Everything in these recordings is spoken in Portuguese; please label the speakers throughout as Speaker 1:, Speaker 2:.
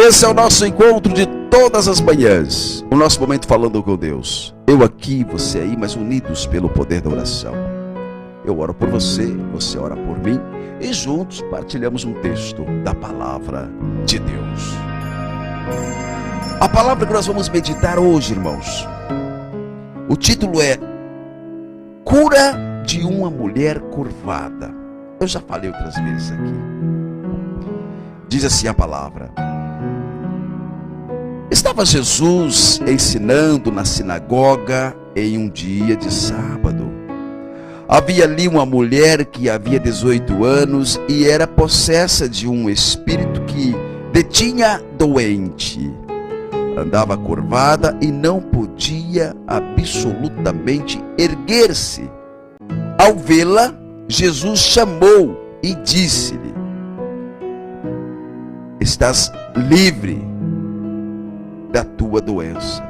Speaker 1: Esse é o nosso encontro de todas as manhãs, o nosso momento falando com Deus. Eu aqui, você aí, mas unidos pelo poder da oração. Eu oro por você, você ora por mim, e juntos partilhamos um texto da palavra de Deus. A palavra que nós vamos meditar hoje, irmãos, o título é Cura de uma mulher curvada. Eu já falei outras vezes aqui. Diz assim a palavra: estava Jesus ensinando na sinagoga em um dia de sábado. Havia ali uma mulher que havia 18 anos e era possessa de um espírito que detinha doente. Andava curvada e não podia absolutamente erguer-se. Ao vê-la, Jesus chamou e disse-lhe: estás livre da tua doença.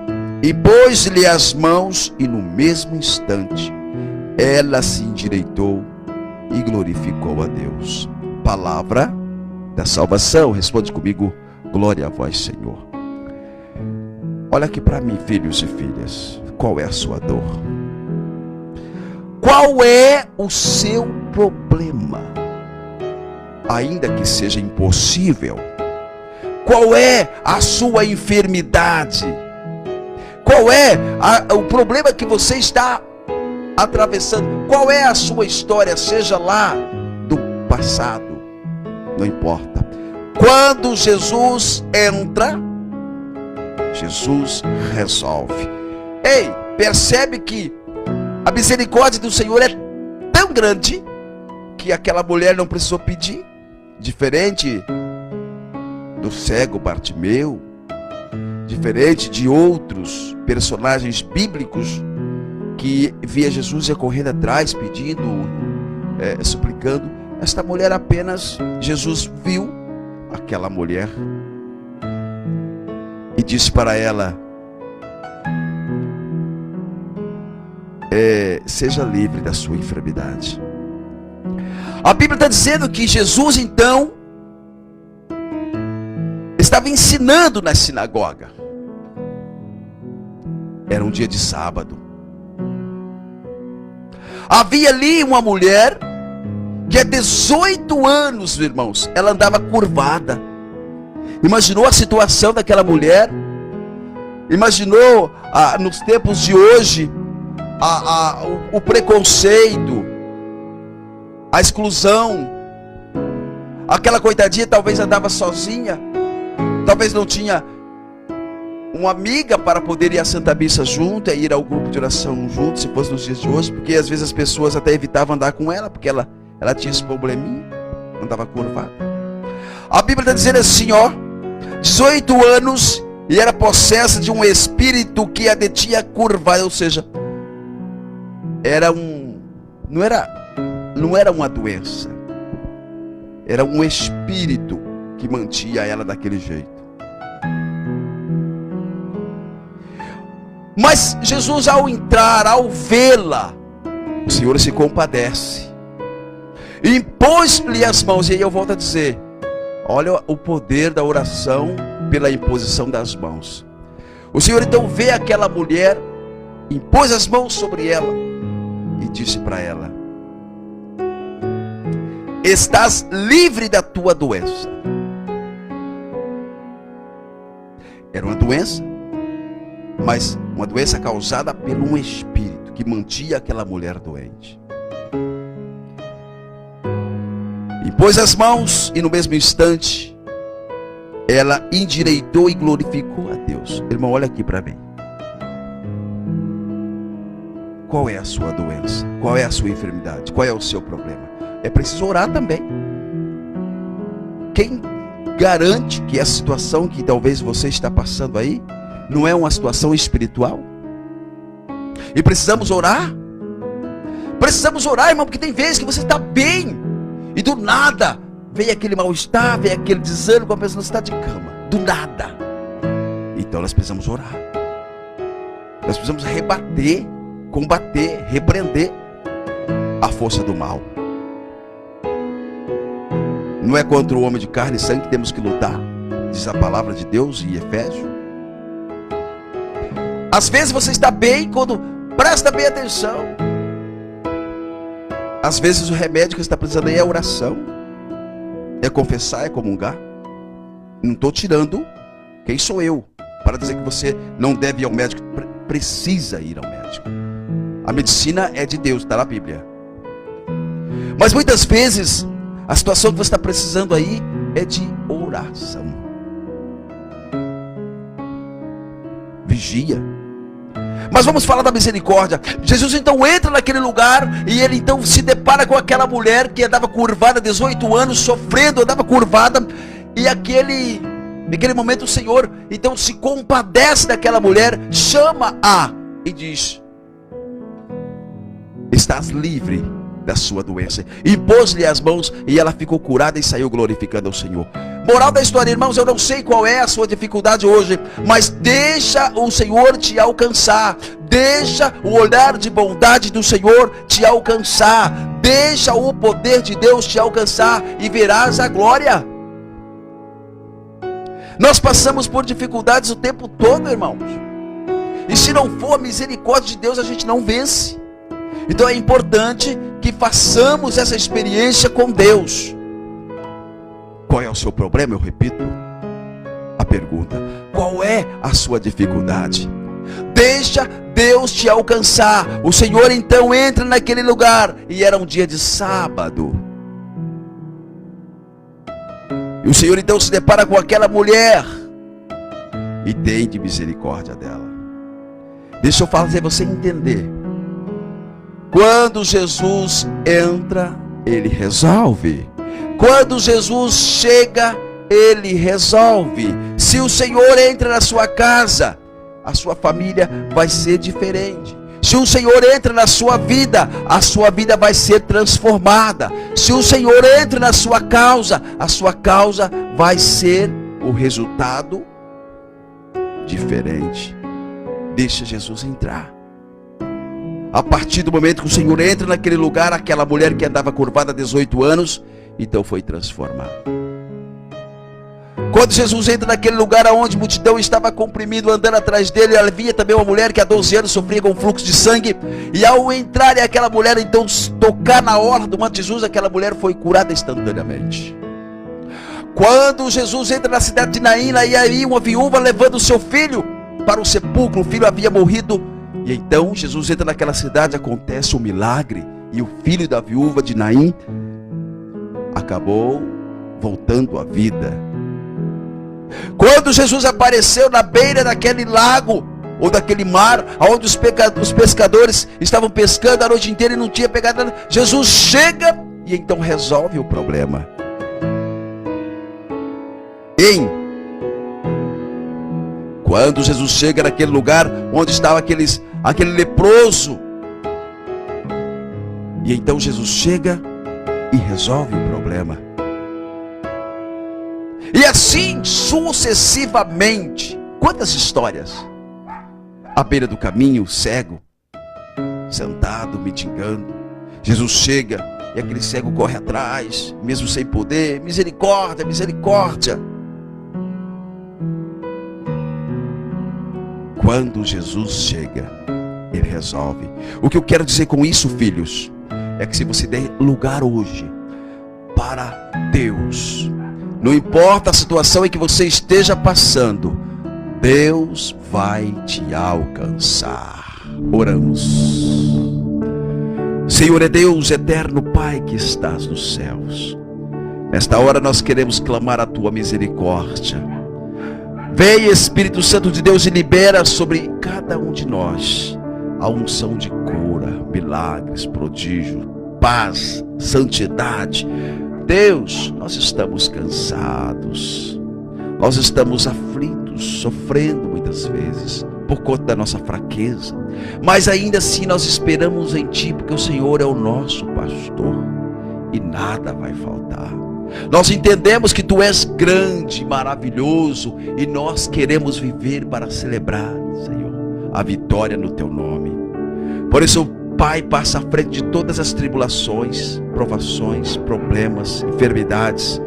Speaker 1: E pôs-lhe as mãos, e no mesmo instante ela se endireitou e glorificou a Deus. Palavra da salvação. Responde comigo: glória a vós, Senhor. Olha aqui para mim, filhos e filhas. Qual é a sua dor? Qual é o seu problema? Ainda que seja impossível. Qual é a sua enfermidade? Qual é o problema que você está atravessando? Qual é a sua história, seja lá do passado? Não importa. Quando Jesus entra, Jesus resolve. Ei, percebe que a misericórdia do Senhor é tão grande que aquela mulher não precisou pedir. Diferente do cego Bartimeu, diferente de outros personagens bíblicos que via Jesus ia correndo atrás, pedindo, suplicando. Esta mulher apenas, Jesus viu aquela mulher e disse para ela: seja livre da sua enfermidade. A Bíblia está dizendo que Jesus então estava ensinando na sinagoga. Era um dia de sábado. Havia ali uma mulher que há 18 anos, irmãos, ela andava curvada. Imaginou a situação daquela mulher? Imaginou nos tempos de hoje o preconceito, a exclusão? Aquela coitadinha talvez andava sozinha, talvez não tinha uma amiga para poder ir à Santa Missa junto, ir ao grupo de oração junto, se fosse nos dias de hoje, porque às vezes as pessoas até evitavam andar com ela, porque ela tinha esse probleminha, andava curvada. A Bíblia está dizendo assim, ó, 18 anos e era possessa de um espírito que a detinha curvada, ou seja, não era uma doença, era um espírito que mantinha ela daquele jeito. Mas Jesus, ao entrar, ao vê-la, o Senhor se compadece, impôs-lhe as mãos. E aí eu volto a dizer, olha o poder da oração pela imposição das mãos. O Senhor então vê aquela mulher, impôs as mãos sobre ela e disse para ela: estás livre da tua doença. Era uma doença, mas uma doença causada por um espírito que mantinha aquela mulher doente. Impôs as mãos e no mesmo instante ela endireitou e glorificou a Deus. Irmão, olha aqui para mim. Qual é a sua doença? Qual é a sua enfermidade? Qual é o seu problema? É preciso orar também. Quem garante que a situação que talvez você está passando aí não é uma situação espiritual? E precisamos orar. Precisamos orar, irmão, porque tem vezes que você está bem e do nada vem aquele mal-estar, vem aquele desânimo, a pessoa está de cama, do nada. Então nós precisamos orar. Nós precisamos rebater, combater, repreender a força do mal. Não é contra o homem de carne e sangue que temos que lutar, diz a palavra de Deus em Efésios. Às vezes você está bem quando presta bem atenção. Às vezes o remédio que você está precisando aí é oração, é confessar, é comungar. Não estou tirando quem sou eu para dizer que você não deve ir ao médico. Precisa ir ao médico. A medicina é de Deus, está na Bíblia. Mas muitas vezes a situação que você está precisando aí é de oração. Vigia. Mas vamos falar da misericórdia. Jesus então entra naquele lugar e ele então se depara com aquela mulher que andava curvada, 18 anos, sofrendo, andava curvada. E naquele momento o Senhor então se compadece daquela mulher, chama-a e diz: estás livre da sua doença. E pôs-lhe as mãos e ela ficou curada e saiu glorificando ao Senhor. Moral da história, irmãos, eu não sei qual é a sua dificuldade hoje, mas deixa o Senhor te alcançar. Deixa o olhar de bondade do Senhor te alcançar. Deixa o poder de Deus te alcançar e verás a glória. Nós passamos por dificuldades o tempo todo, irmãos. E se não for a misericórdia de Deus, a gente não vence. Então é importante que façamos essa experiência com Deus. Qual é o seu problema? Eu repito a pergunta. Qual é a sua dificuldade? Deixa Deus te alcançar. O Senhor então entra naquele lugar. E era um dia de sábado. E o Senhor então se depara com aquela mulher e tem de misericórdia dela. Deixa eu fazer você entender. Quando Jesus entra, Ele resolve. Quando Jesus chega, Ele resolve. Se o Senhor entra na sua casa, a sua família vai ser diferente. Se o Senhor entra na sua vida, a sua vida vai ser transformada. Se o Senhor entra na sua causa, a sua causa vai ser o resultado diferente. Deixa Jesus entrar. A partir do momento que o Senhor entra naquele lugar, aquela mulher que andava curvada há 18 anos, então foi transformada. Quando Jesus entra naquele lugar onde a multidão estava comprimido, andando atrás dele, havia também uma mulher que há 12 anos sofria com fluxo de sangue. E ao entrar aquela mulher, então tocar na orla do manto de Jesus, aquela mulher foi curada instantaneamente. Quando Jesus entra na cidade de Naim, e aí uma viúva levando o seu filho para o sepulcro, o filho havia morrido. E então Jesus entra naquela cidade, acontece um milagre. E o filho da viúva de Naim acabou voltando à vida. Quando Jesus apareceu na beira daquele lago, ou daquele mar, onde os pescadores estavam pescando a noite inteira e não tinha pegado nada, Jesus chega e então resolve o problema. Quando Jesus chega naquele lugar onde estava aquele leproso, e então Jesus chega e resolve o problema. E assim sucessivamente. Quantas histórias? À beira do caminho, cego, sentado, mendigando. Jesus chega e aquele cego corre atrás, mesmo sem poder. Misericórdia, misericórdia. Quando Jesus chega, Ele resolve. O que eu quero dizer com isso, filhos, é que se você der lugar hoje para Deus, não importa a situação em que você esteja passando, Deus vai te alcançar. Oramos. Senhor é Deus, eterno Pai que estás nos céus. Nesta hora nós queremos clamar a tua misericórdia. Vem, Espírito Santo de Deus, e libera sobre cada um de nós a unção de cura, milagres, prodígio, paz, santidade. Deus, nós estamos cansados, nós estamos aflitos, sofrendo muitas vezes por conta da nossa fraqueza, mas ainda assim nós esperamos em Ti, porque o Senhor é o nosso pastor e nada vai faltar. Nós entendemos que Tu és grande, maravilhoso, e nós queremos viver para celebrar, Senhor, a vitória no Teu nome. Por isso, Pai, passa à frente de todas as tribulações, provações, problemas, enfermidades.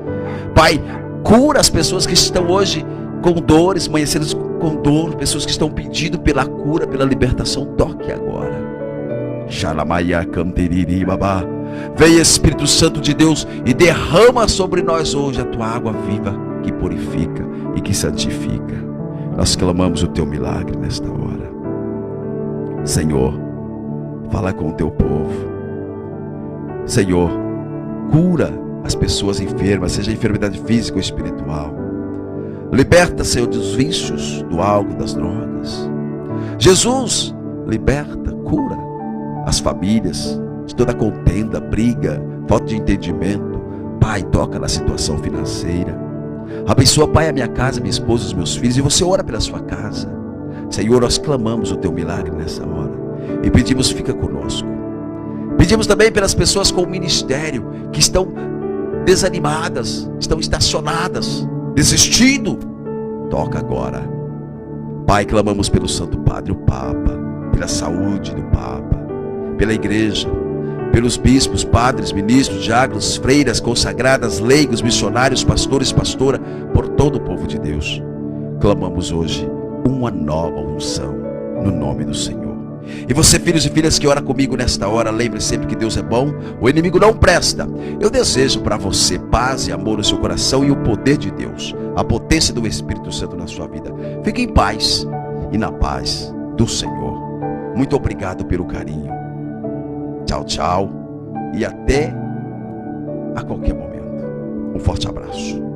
Speaker 1: Pai, Cura as pessoas que estão hoje com dores, amanhecendo com dor, pessoas que estão pedindo pela cura, pela libertação. Toque agora. Vem, Espírito Santo de Deus, e derrama sobre nós hoje a tua água viva, que purifica e que santifica. Nós clamamos o teu milagre nesta hora. Senhor, fala com o teu povo. Senhor, cura as pessoas enfermas, seja enfermidade física ou espiritual. Liberta, Senhor, dos vícios, do álcool, das drogas. Jesus, liberta, cura as famílias de toda contenda, briga, falta de entendimento. Pai, toca na situação financeira. Abençoa, Pai, a minha casa, minha esposa, os meus filhos. E você ora pela sua casa. Senhor, nós clamamos o teu milagre nessa hora e pedimos, fica conosco. Pedimos também pelas pessoas com o ministério, que estão desanimadas, estão estacionadas, desistindo. Toca agora. Pai, clamamos pelo Santo Padre, o Papa, pela saúde do Papa, pela igreja, pelos bispos, padres, ministros, diáconos, freiras, consagradas, leigos, missionários, pastores, pastora, por todo o povo de Deus. Clamamos hoje uma nova unção no nome do Senhor. E você, filhos e filhas que ora comigo nesta hora, lembre sempre que Deus é bom, o inimigo não presta. Eu desejo para você paz e amor no seu coração e o poder de Deus, a potência do Espírito Santo na sua vida. Fique em paz e na paz do Senhor. Muito obrigado pelo carinho. Tchau, tchau. E até a qualquer momento. Um forte abraço.